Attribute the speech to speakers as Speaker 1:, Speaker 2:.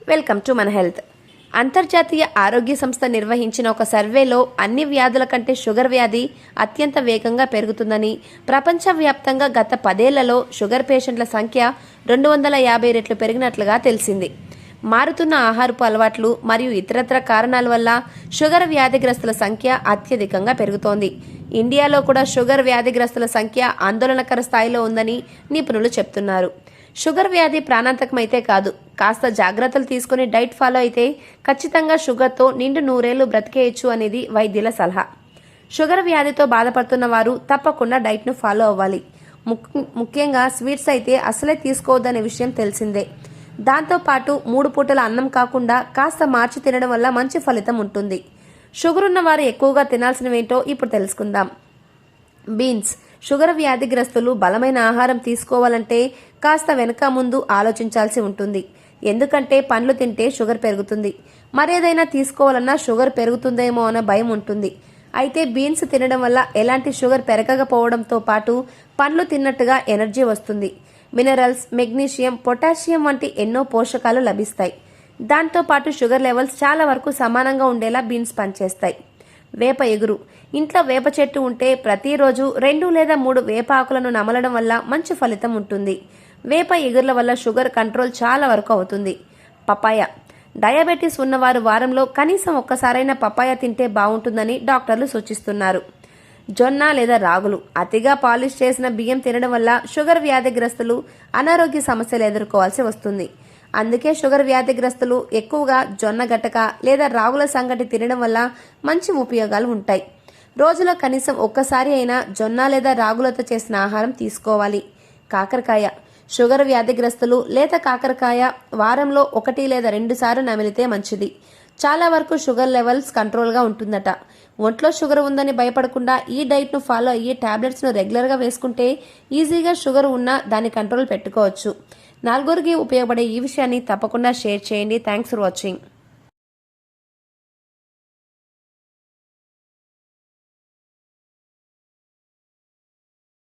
Speaker 1: Welcome to మన health. అంతర్జాతీయ ఆరోగ్య సంస్థ నిర్వహించిన ఒక సర్వేలో అన్ని వ్యాధుల కంటే షుగర్ వ్యాధి అత్యంత వేగంగా పెరుగుతుందని, ప్రపంచవ్యాప్తంగా గత 10 ఏళ్లలో షుగర్ పేషెంట్ల సంఖ్య 250 రెట్లు పెరిగినట్లుగా తెలిసింది. మారుతున్న ఆహారపు అలవాట్లు మరియు ఇతరత్ర కారణాల వల్ల షుగర్ వ్యాధిగ్రస్తుల సంఖ్య అత్యధికంగా పెరుగుతోంది. ఇండియాలో కూడా షుగర్ వ్యాధిగ్రస్తుల సంఖ్య ఆందోళనకర స్థాయిలో ఉందని నిపుణులు చెప్తున్నారు. షుగర్ వ్యాధి ప్రాణాంతకమైతే కాదు, కాస్త జాగ్రత్తలు తీసుకుని డైట్ ఫాలో అయితే ఖచ్చితంగా షుగర్తో నిండు 100 ఏళ్లు బ్రతికేయచ్చు అనేది వైద్యుల సలహా. షుగర్ వ్యాధితో బాధపడుతున్న వారు తప్పకుండా డైట్ను ఫాలో అవ్వాలి. ముఖ్యంగా స్వీట్స్ అయితే అసలే తీసుకోవద్దనే విషయం తెలిసిందే. దాంతోపాటు 3 పూటల అన్నం కాకుండా కాస్త మార్చి తినడం వల్ల మంచి ఫలితం ఉంటుంది. షుగర్ ఉన్న వారు ఎక్కువగా తినాల్సినవేంటో ఇప్పుడు తెలుసుకుందాం. బీన్స్. షుగర్ వ్యాధిగ్రస్తులు బలమైన ఆహారం తీసుకోవాలంటే కాస్త వెనక ముందు ఆలోచించాల్సి ఉంటుంది. ఎందుకంటే పండ్లు తింటే షుగర్ పెరుగుతుంది, మరేదైనా తీసుకోవాలన్నా షుగర్ పెరుగుతుందేమో అన్న భయం ఉంటుంది. అయితే బీన్స్ తినడం వల్ల ఎలాంటి షుగర్ పెరగకపోవడంతో పాటు పండ్లు తిన్నట్టుగా ఎనర్జీ వస్తుంది. మినరల్స్, మెగ్నీషియం, పొటాషియం వంటి ఎన్నో పోషకాలు లభిస్తాయి. దాంతోపాటు షుగర్ లెవెల్స్ చాలా వరకు సమానంగా ఉండేలా బీన్స్ పనిచేస్తాయి. వేప ఎగురు. ఇంట్లో వేప చెట్టు ఉంటే ప్రతిరోజు 2 లేదా 3 వేప ఆకులను నమలడం వల్ల మంచి ఫలితం ఉంటుంది. వేప ఎగురుల వల్ల షుగర్ కంట్రోల్ చాలా వరకు అవుతుంది. పపాయ. డయాబెటీస్ ఉన్నవారు వారంలో కనీసం ఒక్కసారైనా పపాయ తింటే బాగుంటుందని డాక్టర్లు సూచిస్తున్నారు. జొన్న లేదా రాగులు. అతిగా పాలిష్ చేసిన బియ్యం తినడం వల్ల షుగర్ వ్యాధిగ్రస్తులు అనారోగ్య సమస్యలు ఎదుర్కోవాల్సి వస్తుంది. అందుకే షుగర్ వ్యాధిగ్రస్తులు ఎక్కువగా జొన్న గట్టక లేదా రాగుల సంగటి తినడం వల్ల మంచి ఉపయోగాలు ఉంటాయి. రోజులో కనీసం ఒక్కసారి అయినా జొన్న లేదా రాగులతో చేసిన ఆహారం తీసుకోవాలి. కాకరకాయ. షుగర్ వ్యాధిగ్రస్తులు లేత కాకరకాయ వారంలో 1 లేదా 2 సార్లు నమిలితే మంచిది. చాలా వరకు షుగర్ లెవెల్స్ కంట్రోల్గా ఉంటుందట. ఒంట్లో షుగర్ ఉందని భయపడకుండా ఈ డైట్ను ఫాలో అయ్యి టాబ్లెట్స్ను రెగ్యులర్గా వేసుకుంటే ఈజీగా షుగర్ ఉన్నా దాన్ని కంట్రోల్ పెట్టుకోవచ్చు. 4గురికి ఉపయోగపడే ఈ విషయాన్ని తప్పకుండా షేర్ చేయండి. Thanks for watching.